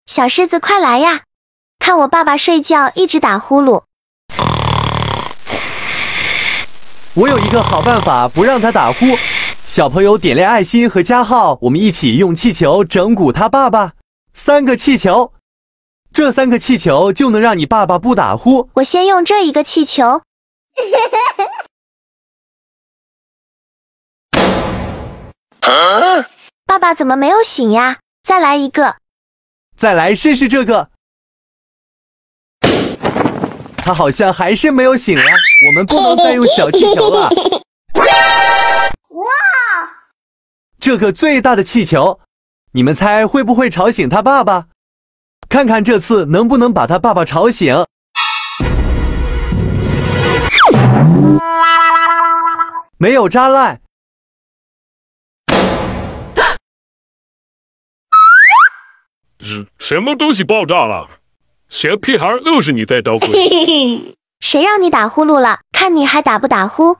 小狮子快来呀！看我爸爸睡觉一直打呼噜。我有一个好办法，不让他打呼。小朋友点亮爱心和加号，我们一起用气球整蛊他爸爸。3个气球，这3个气球就能让你爸爸不打呼。我先用这一个气球。爸爸怎么没有醒呀？再来一个。再来试试这个。他好像还是没有醒啊，我们不能再用小气球了。哇！这个最大的气球，你们猜会不会吵醒他爸爸？看看这次能不能把他爸爸吵醒。没有扎烂。什么东西爆炸了？小屁孩又是你在捣鬼！谁让你打呼噜了？看你还打不打呼？